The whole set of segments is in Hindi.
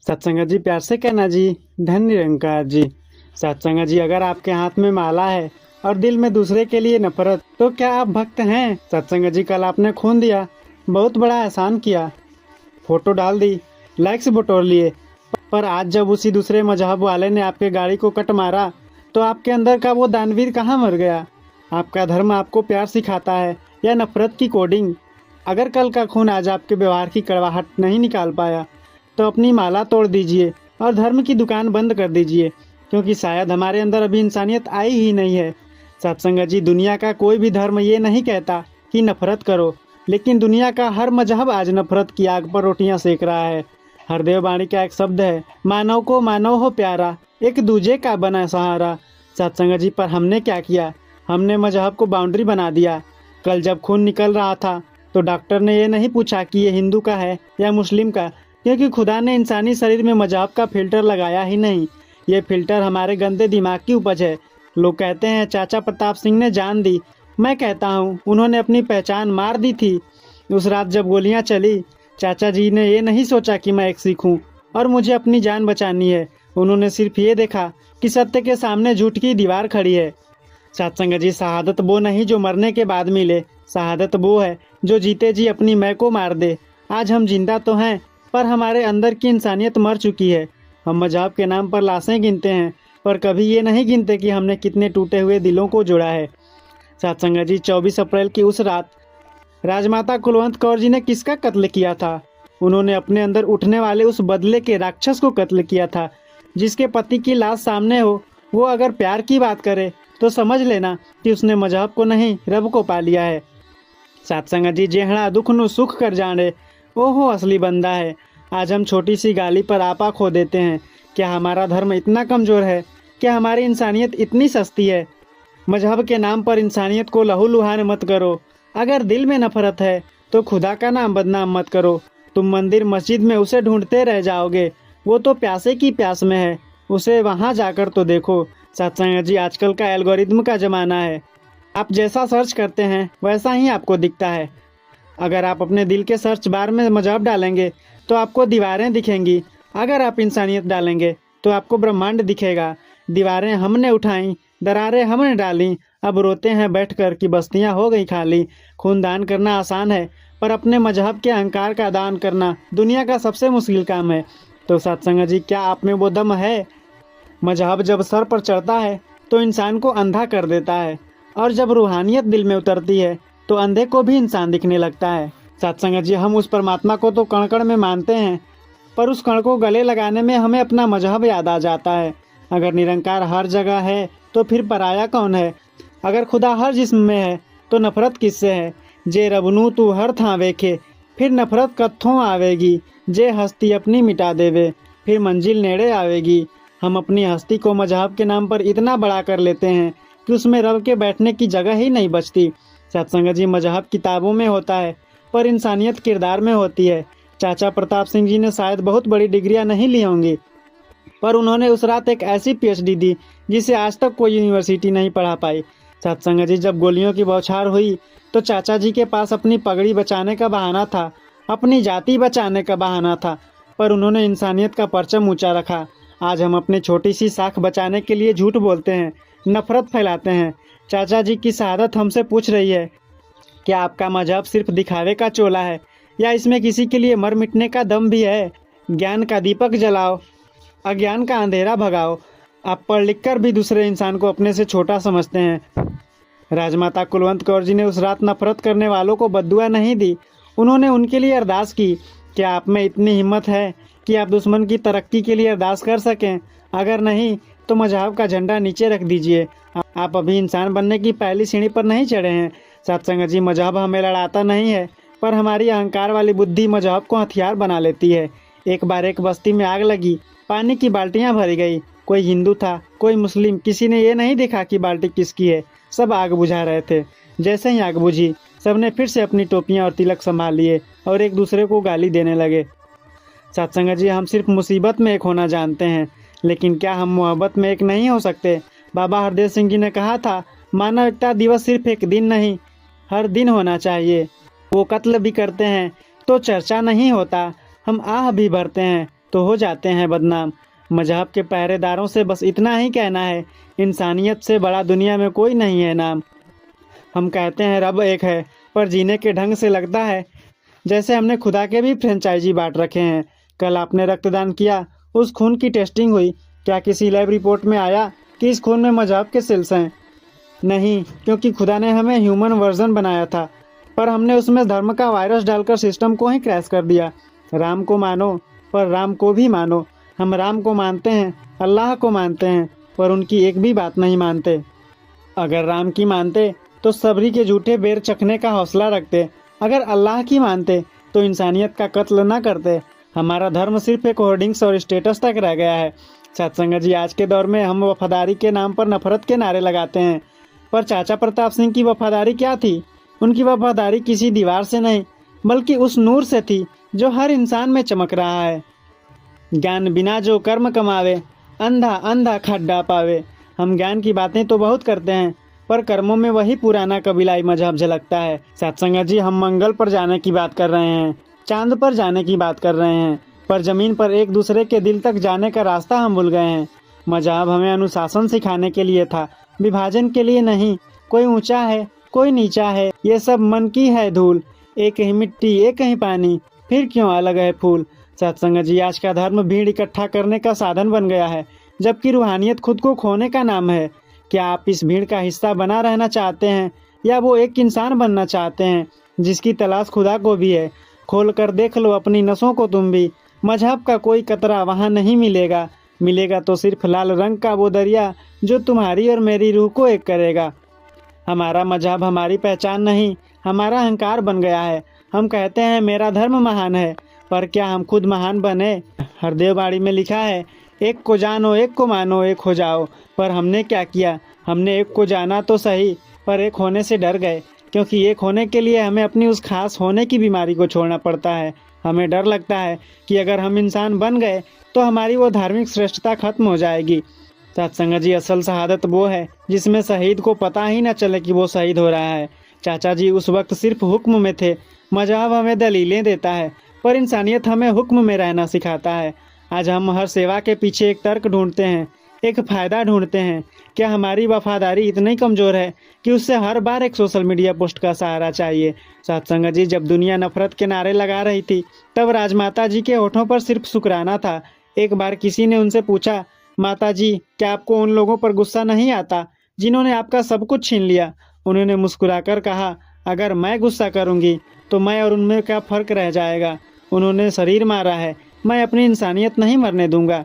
सत्संग जी, प्यार से कहना जी। धन निरंकार जी। सत्संग जी, अगर आपके हाथ में माला है और दिल में दूसरे के लिए नफरत, तो क्या आप भक्त हैं? सत्संग जी, कल आपने खून दिया, बहुत बड़ा एहसान किया, फोटो डाल दी, लाइक्स बटोर लिए, पर आज जब उसी दूसरे मजहब वाले ने आपके गाड़ी को कट मारा, तो आपके अंदर का वो दानवीर कहाँ मर गया? आपका धर्म आपको प्यार सिखाता है या नफरत की कोडिंग? अगर कल का खून आज आपके व्यवहार की कड़वाहट नहीं निकाल पाया, तो अपनी माला तोड़ दीजिए और धर्म की दुकान बंद कर दीजिए, क्योंकि शायद हमारे अंदर अभी इंसानियत आई ही नहीं है। सत्संग जी, दुनिया का कोई भी धर्म ये नहीं कहता कि नफरत करो, लेकिन दुनिया का हर मजहब आज नफरत की आग पर रोटियां सेक रहा है। हरदेव वाणी का एक शब्द है, मानव को मानव हो प्यारा, एक दूजे का बना सहारा। सत्संग जी, पर हमने क्या किया? हमने मजहब को बाउंड्री बना दिया। कल जब खून निकल रहा था, तो डॉक्टर ने ये नहीं पूछा कि ये हिंदू का है या मुस्लिम का, क्योंकि खुदा ने इंसानी शरीर में मजहब का फिल्टर लगाया ही नहीं। ये फिल्टर हमारे गंदे दिमाग की उपज है। लोग कहते हैं चाचा प्रताप सिंह ने जान दी। मैं कहता हूँ उन्होंने अपनी पहचान मार दी थी। उस रात जब गोलियां चली, चाचा जी ने ये नहीं सोचा कि मैं एक सिख हूँ और मुझे अपनी जान बचानी है। उन्होंने सिर्फ ये देखा कि सत्य के सामने झूठ की दीवार खड़ी है। सत्संग जी, शहादत वो नहीं जो मरने के बाद मिले, शहादत वो है जो जीते जी अपनी मैं को मार दे। आज हम जिंदा तो हैं, पर हमारे अंदर की इंसानियत मर चुकी है। हम मजहब के नाम पर लाशें गिनते हैं, पर कभी ये नहीं गिनते कि हमने कितने टूटे हुए दिलों को जोड़ा है। सत्संग जी, 24 अप्रैल की उस रात राजमाता कुलवंत कौर जी ने किसका कत्ल किया था? उन्होंने अपने अंदर उठने वाले उस बदले के राक्षस को कत्ल किया था। जिसके पति की लाश सामने हो, वो अगर प्यार की बात करे, तो समझ लेना कि उसने मजहब को नहीं, रब को पा लिया है। सत्संग जी, जेहड़ा दुख नु सुख कर जाने, ओहो असली बंदा है। आज हम छोटी सी गाली पर आपा खो देते हैं। क्या हमारा धर्म इतना कमजोर है? क्या हमारी इंसानियत इतनी सस्ती है? मजहब के नाम पर इंसानियत को लहूलुहान मत करो। अगर दिल में नफरत है, तो खुदा का नाम बदनाम मत करो। तुम मंदिर मस्जिद में उसे ढूंढते रह जाओगे, वो तो प्यासे की प्यास में है, उसे वहां जाकर तो देखो। सत्संग जी, आजकल का एल्गोरिदम का जमाना है। आप जैसा सर्च करते हैं वैसा ही आपको दिखता है। अगर आप अपने दिल के सर्च बार में मजहब डालेंगे, तो आपको दीवारें दिखेंगी। अगर आप इंसानियत डालेंगे, तो आपको ब्रह्मांड दिखेगा। दीवारें हमने उठाई, दरारें हमने डाली, अब रोते हैं बैठकर कि बस्तियां हो गई खाली। खून दान करना आसान है, पर अपने मजहब के अहंकार का दान करना दुनिया का सबसे मुश्किल काम है। तो सत्संग जी, क्या आप में वो दम है? मजहब जब सर पर चढ़ता है, तो इंसान को अंधा कर देता है, और जब रूहानियत दिल में उतरती है, तो अंधे को भी इंसान दिखने लगता है। सत्संग जी, हम उस परमात्मा को तो कण कण में मानते हैं, पर उस कण को गले लगाने में हमें अपना मजहब याद आ जाता है। अगर निरंकार हर जगह है, तो फिर पराया कौन है? अगर खुदा हर जिस्म में है, तो नफरत किससे है? जे रबनू तू हर था वेखे, फिर नफरत कत्थों आवेगी। जे हस्ती अपनी मिटा देवे, फिर मंजिल नेड़े आवेगी। हम अपनी हस्ती को मजहब के नाम पर इतना बड़ा कर लेते हैं कि उसमें रब के बैठने की जगह ही नहीं बचती। सत्संग जी, मजहब किताबों में होता है, पर इंसानियत किरदार में होती है। चाचा प्रताप सिंह जी ने शायद बहुत बड़ी डिग्रियां नहीं ली होंगी, पर उन्होंने उस रात एक ऐसी पीएचडी दी जिसे आज तक कोई यूनिवर्सिटी नहीं पढ़ा पाई। सत्संग जी, जब गोलियों की बौछार हुई, तो चाचा जी के पास अपनी पगड़ी बचाने का बहाना था, अपनी जाति बचाने का बहाना था, पर उन्होंने इंसानियत का परचम ऊंचा रखा। आज हम अपनी छोटी सी साख बचाने के लिए झूठ बोलते हैं, नफरत फैलाते हैं। चाचा जी की शहादत हमसे पूछ रही है, क्या आपका मजहब सिर्फ दिखावे का चोला है, या इसमें किसी के लिए मर मिटने का दम भी है? ज्ञान का दीपक जलाओ, अज्ञान का अंधेरा भगाओ। आप पढ़ लिख कर भी दूसरे इंसान को अपने से छोटा समझते हैं। राजमाता कुलवंत कौर जी ने उस रात नफरत करने वालों को बद्दुआ नहीं दी, उन्होंने उनके लिए अरदास की। क्या आप में इतनी हिम्मत है कि आप दुश्मन की तरक्की के लिए अरदास कर सकें? अगर नहीं, तो मजहब का झंडा नीचे रख दीजिए। आप अभी इंसान बनने की पहली सीढ़ी पर नहीं चढ़े हैं। सत्संग जी, मजहब हमें लड़ाता नहीं है, पर हमारी अहंकार वाली बुद्धि मजहब को हथियार बना लेती है। एक बार एक बस्ती में आग लगी, पानी की बाल्टियां भरी गई। कोई हिंदू था, कोई मुस्लिम, किसी ने ये नहीं देखा कि बाल्टी किसकी है। सब आग बुझा रहे थे। जैसे ही आग बुझी, सबने फिर से अपनी टोपियां और तिलक संभाल लिए और एक दूसरे को गाली देने लगे। सत्संग जी, हम सिर्फ मुसीबत में एक होना जानते हैं, लेकिन क्या हम मोहब्बत में एक नहीं हो सकते? बाबा हरदेव सिंह जी ने कहा था, मानव एकता दिवस सिर्फ एक दिन नहीं, हर दिन होना चाहिए। वो कत्ल भी करते हैं तो चर्चा नहीं होता, हम आह भी भरते हैं तो हो जाते हैं बदनाम। मजहब के पहरेदारों से बस इतना ही कहना है, इंसानियत से बड़ा दुनिया में कोई नहीं है नाम। हम कहते हैं रब एक है, पर जीने के ढंग से लगता है जैसे हमने खुदा के भी फ्रेंचाइजी बांट रखे हैं। कल आपने रक्तदान किया, उस खून की टेस्टिंग हुई, क्या किसी लैब रिपोर्ट में आया कि इस खून में मजहब के सेल्स हैं? नहीं, क्योंकि खुदा ने हमें ह्यूमन वर्जन बनाया था, पर हमने उसमें धर्म का वायरस डालकर सिस्टम को ही क्रैश कर दिया। राम को मानो, पर राम को भी मानो। हम राम को मानते हैं, अल्लाह को मानते हैं, पर उनकी एक भी बात नहीं मानते। अगर राम की मानते तो सबरी के झूठे बेर चखने का हौसला रखते। अगर अल्लाह की मानते तो इंसानियत का कत्ल न करते। हमारा धर्म सिर्फ एक होर्डिंग्स और स्टेटस तक रह गया है। सत्संग जी, आज के दौर में हम वफादारी के नाम पर नफरत के नारे लगाते हैं, पर चाचा प्रताप सिंह की वफादारी क्या थी? उनकी वफादारी किसी दीवार से नहीं, बल्कि उस नूर से थी जो हर इंसान में चमक रहा है। ज्ञान बिना जो कर्म कमावे, अंधा अंधा खड्डा पावे। हम ज्ञान की बातें तो बहुत करते हैं, पर कर्मों में वही पुराना कबीलाई मजहब झलकता है। सत्संग जी, हम मंगल पर जाने की बात कर रहे हैं, चांद पर जाने की बात कर रहे हैं, पर जमीन पर एक दूसरे के दिल तक जाने का रास्ता हम भूल गए हैं। मजहब हमें अनुशासन सिखाने के लिए था, विभाजन के लिए नहीं। कोई ऊंचा है, कोई नीचा है, ये सब मन की है धूल। एक ही मिट्टी, एक ही पानी, फिर क्यों अलग है फूल। सत्संग जी, आज का धर्म भीड़ इकट्ठा करने का साधन बन गया है, जबकि रूहानियत खुद को खोने का नाम है। क्या आप इस भीड़ का हिस्सा बना रहना चाहते हैं, या वो एक इंसान बनना चाहते हैं जिसकी तलाश खुदा को भी है? खोल कर देख लो अपनी नसों को तुम भी, मजहब का कोई कतरा वहाँ नहीं मिलेगा। मिलेगा तो सिर्फ लाल रंग का वो दरिया जो तुम्हारी और मेरी रूह को एक करेगा। हमारा मजहब हमारी पहचान नहीं, हमारा अहंकार बन गया है। हम कहते हैं मेरा धर्म महान है, पर क्या हम खुद महान बने? हरदेव बाड़ी में लिखा है, एक को जानो, एक को मानो, एक हो जाओ। पर हमने क्या किया? हमने एक को जाना तो सही, पर एक होने से डर गए, क्योंकि एक होने के लिए हमें अपनी उस खास होने की बीमारी को छोड़ना पड़ता है। हमें डर लगता है कि अगर हम इंसान बन गए तो हमारी वो धार्मिक श्रेष्ठता खत्म हो जाएगी। सत्संग जी, असल शहादत वो है जिसमें शहीद को पता ही न चले कि वो शहीद हो रहा है। चाचा जी उस वक्त सिर्फ हुक्म में थे। मजहब हमें दलीलें देता है, पर इंसानियत हमें हुक्म में रहना सिखाता है। आज हम हर सेवा के पीछे एक तर्क ढूंढते हैं, एक फ़ायदा ढूंढते हैं। क्या हमारी वफादारी इतनी कमज़ोर है कि उससे हर बार एक सोशल मीडिया पोस्ट का सहारा चाहिए? सत्संग जी, जब दुनिया नफरत के नारे लगा रही थी, तब राजमाता जी के होठों पर सिर्फ शुक्राना था। एक बार किसी ने उनसे पूछा, माता जी, क्या आपको उन लोगों पर गुस्सा नहीं आता जिन्होंने आपका सब कुछ छीन लिया? उन्होंने मुस्कुराकर कहा, अगर मैं गुस्सा करूंगी तो मैं और उनमें क्या फ़र्क रह जाएगा? उन्होंने शरीर मारा है, मैं अपनी इंसानियत नहीं मरने दूंगा।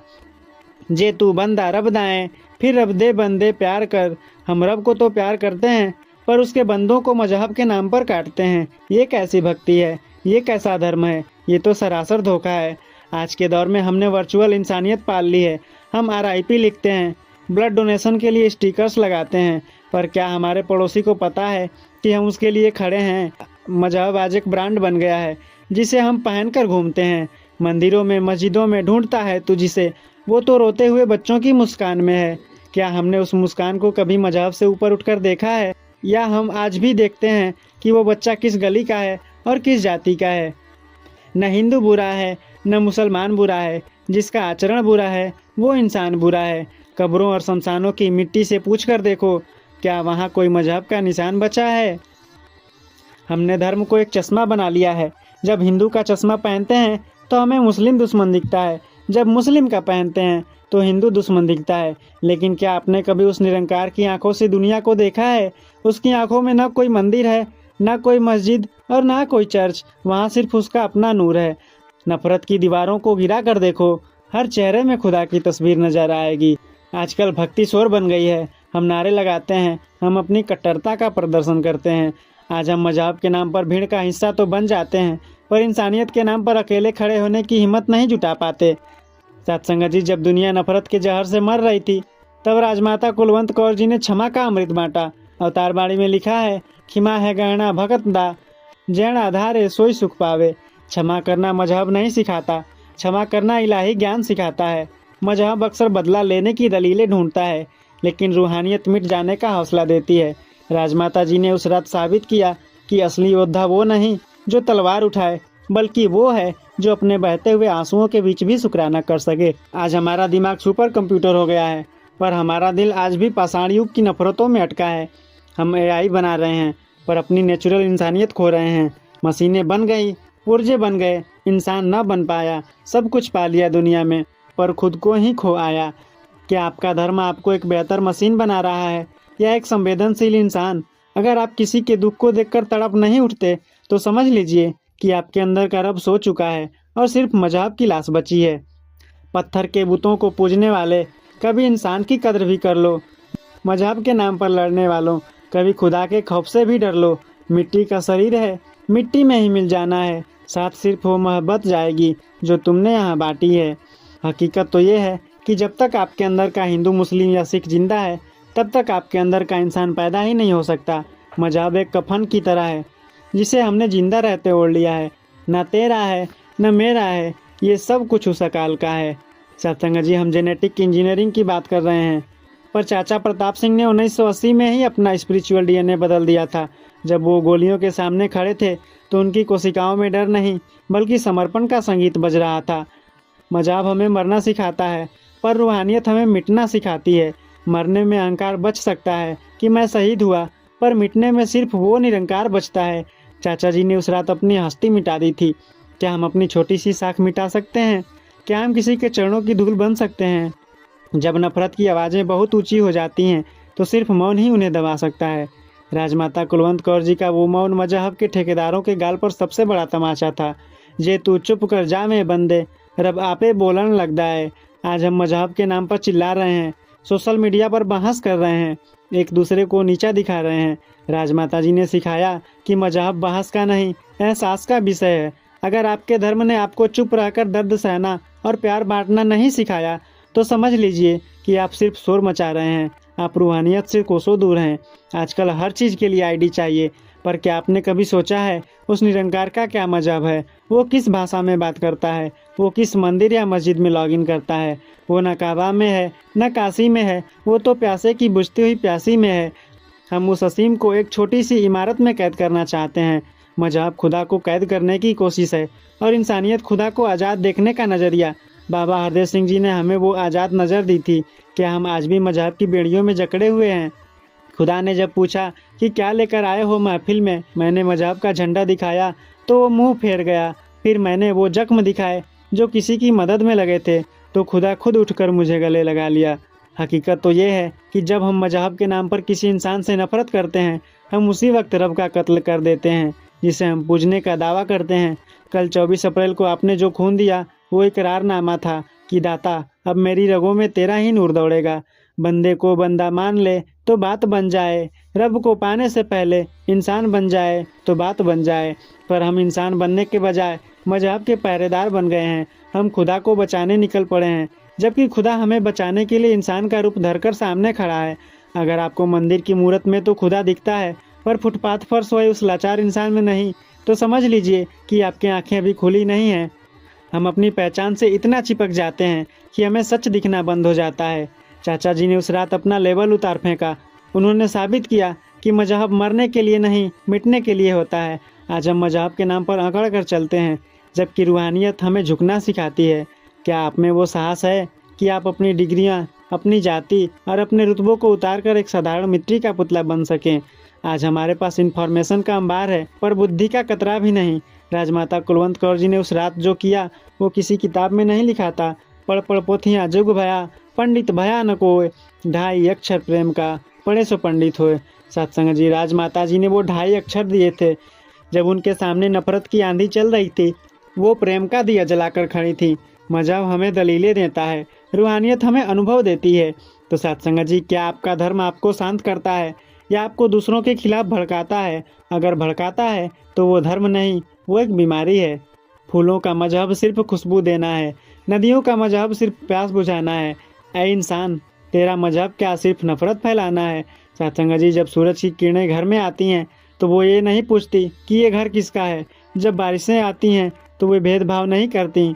जे तू बंदा रब दाएं, फिर रब दे बंदे प्यार कर। हम रब को तो प्यार करते हैं, पर उसके बंदों को मजहब के नाम पर काटते हैं। ये कैसी भक्ति है? ये कैसा धर्म है? ये तो सरासर धोखा है। आज के दौर में हमने वर्चुअल इंसानियत पाल ली है। हम RIP लिखते हैं, ब्लड डोनेशन के लिए स्टिकर्स लगाते हैं, पर क्या हमारे पड़ोसी को पता है कि हम उसके लिए खड़े हैं? मजहब आज एक ब्रांड बन गया है जिसे हम पहनकर घूमते हैं। मंदिरों में, मस्जिदों में ढूंढता है तुझसे, वो तो रोते हुए बच्चों की मुस्कान में है। क्या हमने उस मुस्कान को कभी मजहब से ऊपर उठकर देखा है? या हम आज भी देखते हैं कि वो बच्चा किस गली का है और किस जाति का है? न हिंदू बुरा है, न मुसलमान बुरा है। जिसका आचरण बुरा है वो इंसान बुरा है। कब्रों और शमशानों की मिट्टी से पूछ कर देखो, क्या वहाँ कोई मजहब का निशान बचा है? हमने धर्म को एक चश्मा बना लिया है। जब हिंदू का चश्मा पहनते हैं तो हमें मुस्लिम दुश्मन दिखता है, जब मुस्लिम का पहनते हैं तो हिंदू दुश्मन दिखता है। लेकिन क्या आपने कभी उस निरंकार की आंखों से दुनिया को देखा है? उसकी आंखों में न कोई मंदिर है, न कोई मस्जिद और ना कोई चर्च। वहाँ सिर्फ उसका अपना नूर है। नफरत की दीवारों को गिरा कर देखो, हर चेहरे में खुदा की तस्वीर नजर आएगी। आजकल भक्ति शोर बन गई है। हम नारे लगाते हैं, हम अपनी कट्टरता का प्रदर्शन करते हैं। आज हम मजहब के नाम पर भीड़ का हिस्सा तो बन जाते हैं, पर इंसानियत के नाम पर अकेले खड़े होने की हिम्मत नहीं जुटा पाते। सत्संग जी, जब दुनिया नफरत के जहर से मर रही थी, तब राजमाता कुलवंत कौर जी ने क्षमा का अमृत बांटा। अवतार बाड़ी में लिखा है, खिमा है गहना भगत दा, जैन आधारे सोई सुख पावे। क्षमा करना मजहब नहीं सिखाता, क्षमा करना इलाही ज्ञान सिखाता है। मजहब अक्सर बदला लेने की दलीलें ढूंढता है, लेकिन रूहानियत मिट जाने का हौसला देती है। राजमाता जी ने उस रात साबित किया कि असली योद्धा वो नहीं जो तलवार उठाए, बल्कि वो है जो अपने बहते हुए आंसुओं के बीच भी शुक्राना कर सके। आज हमारा दिमाग सुपर कंप्यूटर हो गया है, पर हमारा दिल आज भी पाषाण युग की नफरतों में अटका है। हम एआई बना रहे हैं, पर अपनी नेचुरल इंसानियत खो रहे हैं। मशीनें बन गई, पुर्जे बन गए, इंसान न बन पाया। सब कुछ पा लिया दुनिया में, पर खुद को ही खो आया। क्या आपका धर्म आपको एक बेहतर मशीन बना रहा है या एक संवेदनशील इंसान? अगर आप किसी के दुख को देखकर तड़प नहीं उठते तो समझ लीजिए कि आपके अंदर का रब सो चुका है और सिर्फ मजहब की लाश बची है। पत्थर के बुतों को पूजने वाले, कभी इंसान की कद्र भी कर लो। मजहब के नाम पर लड़ने वालों, कभी खुदा के खौफ से भी डर लो। मिट्टी का शरीर है, मिट्टी में ही मिल जाना है। साथ सिर्फ वो मोहब्बत जाएगी जो तुमने यहाँ बांटी है। हकीकत तो ये है कि जब तक आपके अंदर का हिंदू, मुस्लिम या सिख जिंदा है, तब तक आपके अंदर का इंसान पैदा ही नहीं हो सकता। मजहब एक कफन की तरह है जिसे हमने जिंदा रहते ओढ़ लिया है। न तेरा है न मेरा है, ये सब कुछ उस अकाल का है। सत्संग जी, हम जेनेटिक इंजीनियरिंग की बात कर रहे हैं, पर चाचा प्रताप सिंह ने 1980 में ही अपना स्पिरिचुअल डीएनए बदल दिया था। जब वो गोलियों के सामने खड़े थे तो उनकी कोशिकाओं में डर नहीं बल्कि समर्पण का संगीत बज रहा था। मजहब हमें मरना सिखाता है, पर रूहानियत हमें मिटना सिखाती है। मरने में अहंकार बच सकता है कि मैं शहीद हुआ, पर मिटने में सिर्फ वो निरंकार बचता है। चाचा जी ने उस रात अपनी हस्ती मिटा दी थी। क्या हम अपनी छोटी सी साख मिटा सकते हैं? क्या हम किसी के चरणों की धूल बन सकते हैं? जब नफरत की आवाज़ें बहुत ऊंची हो जाती हैं तो सिर्फ मौन ही उन्हें दबा सकता है। राजमाता कुलवंत कौर जी का वो मौन मजहब के ठेकेदारों के गाल पर सबसे बड़ा तमाचा था। जे तू चुप कर जा में बंदे, रब आपे बोलन लगदा है। आज हम मजहब के नाम पर चिल्ला रहे हैं, सोशल मीडिया पर बहस कर रहे हैं, एक दूसरे को नीचा दिखा रहे हैं। राजमाता जी ने सिखाया कि मजहब बहस का नहीं, एहसास का विषय है। अगर आपके धर्म ने आपको चुप रहकर दर्द सहना और प्यार बांटना नहीं सिखाया तो समझ लीजिए कि आप सिर्फ शोर मचा रहे हैं। आप रूहानियत से कोसों दूर हैं। आजकल हर चीज़ के लिए आईडी चाहिए, पर क्या आपने कभी सोचा है उस निरंकार का क्या मजहब है? वो किस भाषा में बात करता है? वो किस मंदिर या मस्जिद में लॉगिन करता है? वो न काबा में है न काशी में है, वो तो प्यासे की बुझती हुई प्यासी में है। हम उस असीम को एक छोटी सी इमारत में कैद करना चाहते हैं। मजहब खुदा को कैद करने की कोशिश है और इंसानियत खुदा को आज़ाद देखने का नज़रिया। बाबा हरदेव सिंह जी ने हमें वो आज़ाद नज़र दी थी। क्या हम आज भी मजहब की बेड़ियों में जकड़े हुए हैं? खुदा ने जब पूछा कि क्या लेकर आए हो महफिल में, मैंने मजहब का झंडा दिखाया तो वो मुंह फेर गया। फिर मैंने वो जख्म दिखाए जो किसी की मदद में लगे थे तो खुदा खुद उठकर मुझे गले लगा लिया। हकीकत तो ये है कि जब हम मजहब के नाम पर किसी इंसान से नफरत करते हैं, हम उसी वक्त रब का कत्ल कर देते हैं जिसे हम पूजने का दावा करते हैं। कल 24 अप्रैल को आपने जो खून दिया वो इकरारनामा था कि दाता, अब मेरी रगों में तेरा ही नूर दौड़ेगा। बंदे को बंदा मान ले तो बात बन जाए, रब को पाने से पहले इंसान बन जाए तो बात बन जाए। पर हम इंसान बनने के बजाय मजहब के पहरेदार बन गए हैं। हम खुदा को बचाने निकल पड़े हैं, जबकि खुदा हमें बचाने के लिए इंसान का रूप धरकर सामने खड़ा है। अगर आपको मंदिर की मूरत में तो खुदा दिखता है, पर फुटपाथ पर सोए उस लाचार इंसान में नहीं, तो समझ लीजिए कि आपकी आंखें अभी खुली नहीं हैं। हम अपनी पहचान से इतना चिपक जाते हैं कि हमें सच दिखना बंद हो जाता है। चाचा जी ने उस रात अपना लेबल उतार फेंका। उन्होंने साबित किया कि मजहब मरने के लिए नहीं, मिटने के लिए होता है। आज हम मजहब के नाम पर अकड़ कर चलते हैं, जबकि रूहानियत हमें झुकना सिखाती है। क्या आप में वो साहस है कि आप अपनी डिग्रियां, अपनी जाति और अपने रुतबों को उतार कर एक साधारण मिट्टी का पुतला बन सकें? आज हमारे पास इन्फॉर्मेशन का अंबार है, पर बुद्धि का कतरा भी नहीं। राजमाता कुलवंत कौर जी ने उस रात जो किया वो किसी किताब में नहीं लिखा था। पढ़ पढ़ पोथियाँ जुग भया, पंडित भया न कोय, 2.5 अक्षर प्रेम का, पढ़े सो पंडित होए। सत्संग जी, राजमाता जी ने वो 2.5 अक्षर दिए थे। जब उनके सामने नफरत की आंधी चल रही थी, वो प्रेम का दिया जलाकर खड़ी थी। मजहब हमें दलीलें देता है, रूहानियत हमें अनुभव देती है। तो सत्संग जी, क्या आपका धर्म आपको शांत करता है या आपको दूसरों के खिलाफ भड़काता है? अगर भड़काता है तो वो धर्म नहीं, वो एक बीमारी है। फूलों का मजहब सिर्फ खुशबू देना है, नदियों का मजहब सिर्फ प्यास बुझाना है। ऐ इंसान, तेरा मजहब क्या सिर्फ नफरत फैलाना है? सत्संग जी, जब सूरज की किरणें घर में आती हैं तो वो ये नहीं पूछती कि ये घर किसका है। जब बारिशें आती हैं तो वे भेदभाव नहीं करती।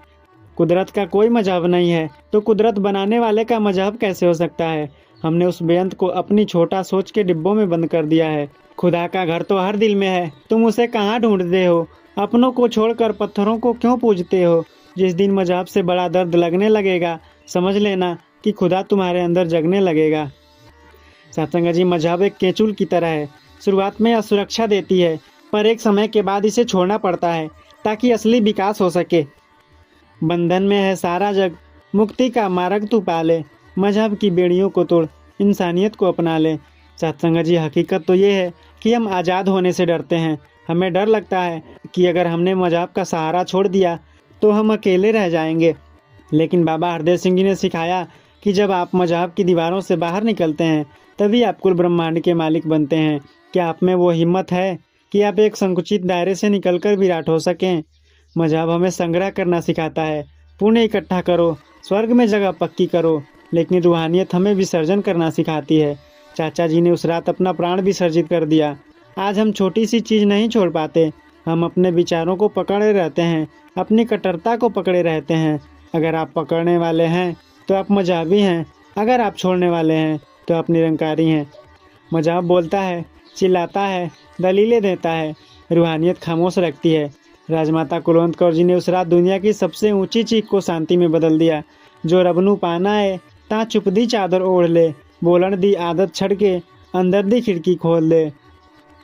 कुदरत का कोई मजहब नहीं है तो कुदरत बनाने वाले का मजहब कैसे हो सकता है? हमने उस बेअंत को अपनी छोटा सोच के डिब्बों में बंद कर दिया है। खुदा का घर तो हर दिल में है, तुम उसे कहाँ ढूंढते हो? अपनों को छोड़कर पत्थरों को क्यों पूजते हो? जिस दिन मजहब से बड़ा दर्द लगने लगेगा, समझ लेना कि खुदा तुम्हारे अंदर जगने लगेगा। सत्संग जी, मजहब एक केचुल की तरह है। शुरुआत में यह सुरक्षा देती है, पर एक समय के बाद इसे छोड़ना पड़ता है ताकि असली विकास हो सके। बंधन में है सारा जग, मुक्ति का मार्ग तू पाले। मजहब की बेड़ियों को तोड़, इंसानियत को अपना ले। सत्संग जी, हकीकत तो ये है कि हम आज़ाद होने से डरते हैं। हमें डर लगता है कि अगर हमने मजहब का सहारा छोड़ दिया तो हम अकेले रह जाएंगे। लेकिन बाबा हरदेव सिंह जी ने सिखाया कि जब आप मजहब की दीवारों से बाहर निकलते हैं तभी आप कुल ब्रह्मांड के मालिक बनते हैं। क्या आप में वो हिम्मत है कि आप एक संकुचित दायरे से निकलकर विराट हो सकें? मजहब हमें संग्रह करना सिखाता है, पुण्य इकट्ठा करो, स्वर्ग में जगह पक्की करो। लेकिन रूहानियत हमें विसर्जन करना सिखाती है। चाचा जी ने उस रात अपना प्राण विसर्जित कर दिया। आज हम छोटी सी चीज़ नहीं छोड़ पाते। हम अपने विचारों को पकड़े रहते हैं, अपनी कट्टरता को पकड़े रहते हैं। अगर आप पकड़ने वाले हैं तो आप मजहबी हैं, अगर आप छोड़ने वाले हैं तो आप निरंकारी हैं। मजहब बोलता है, चिल्लाता है, दलीलें देता है, रूहानियत खामोश रखती है। राजमाता कुलवंत कौर जी ने उस रात दुनिया की सबसे ऊंची चीख को शांति में बदल दिया। जो रब नू पाना है ता चुप दी चादर ओढ़ ले, बोलन दी आदत छड़ के अंदर दी खिड़की खोल दे।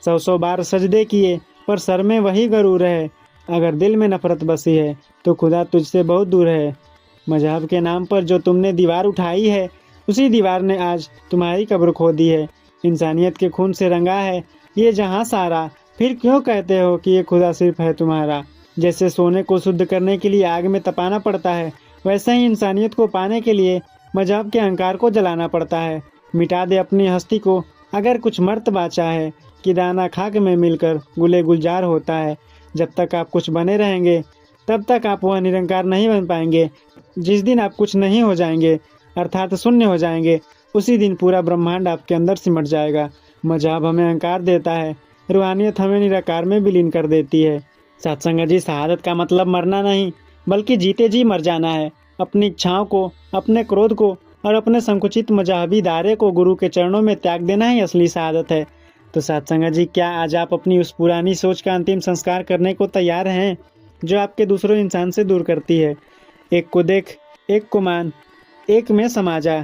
100 बार सजदे किए पर सर में वही गरूर है। अगर दिल में नफरत बसी है तो खुदा तुझसे बहुत दूर है। मजहब के नाम पर जो तुमने दीवार उठाई है, उसी दीवार ने आज तुम्हारी कब्र खोदी है। इंसानियत के खून से रंगा है ये जहां सारा, फिर क्यों कहते हो कि ये खुदा सिर्फ है तुम्हारा? जैसे सोने को शुद्ध करने के लिए आग में तपाना पड़ता है, वैसे ही इंसानियत को पाने के लिए मजहब के अहंकार को जलाना पड़ता है। मिटा दे अपनी हस्ती को अगर कुछ मर्तबा चाहे, कि दाना खाक में मिलकर गुले गुलजार होता है। जब तक आप कुछ बने रहेंगे तब तक आप वह निरंकार नहीं बन पाएंगे। जिस दिन आप कुछ नहीं हो जाएंगे, अर्थात शून्य हो जाएंगे, उसी दिन पूरा ब्रह्मांड आपके अंदर सिमट जाएगा। मजहब हमें अहंकार देता है, रूहानियत हमें निराकार में विलीन कर देती है। सत्संग जी, शहादत का मतलब मरना नहीं बल्कि जीते जी मर जाना है। अपनी इच्छाओं को, अपने क्रोध को और अपने संकुचित मजहबी दायरे को गुरु के चरणों में त्याग देना ही असली शहादत है। तो सत्संग जी, क्या आज आप अपनी उस पुरानी सोच का अंतिम संस्कार करने को तैयार हैं जो आपके दूसरों इंसान से दूर करती है? एक को देख, एक को मान, एक में समा जा,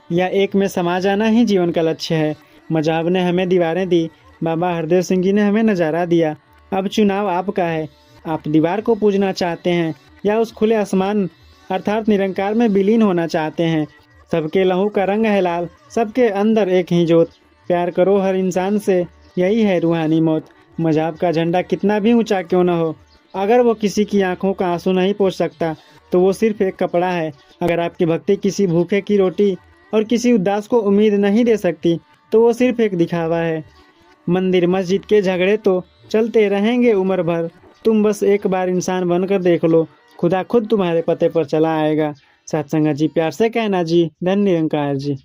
या एक में समा जाना ही जीवन का लक्ष्य है। मजहब ने हमें दीवारें दी, बाबा हरदेव सिंह जी ने हमें नज़ारा दिया। अब चुनाव आपका है। आप दीवार को पूजना चाहते हैं या उस खुले आसमान अर्थात निरंकार में विलीन होना चाहते हैं? सबके लहू का रंग है लाल, सबके अंदर एक ही जोत। प्यार करो हर इंसान से, यही है रूहानी मौत। मजहब का झंडा कितना भी ऊंचा क्यों न हो, अगर वो किसी की आंखों का आंसू नहीं पोंछ सकता तो वो सिर्फ एक कपड़ा है। अगर आपकी भक्ति किसी भूखे की रोटी और किसी उदास को उम्मीद नहीं दे सकती तो वो सिर्फ एक दिखावा है। मंदिर मस्जिद के झगड़े तो चलते रहेंगे उम्र भर, तुम बस एक बार इंसान बनकर देख लो, खुदा खुद तुम्हारे पते पर चला आएगा। सत्संग जी, प्यार से कहना जी, धन्य निरंकार जी।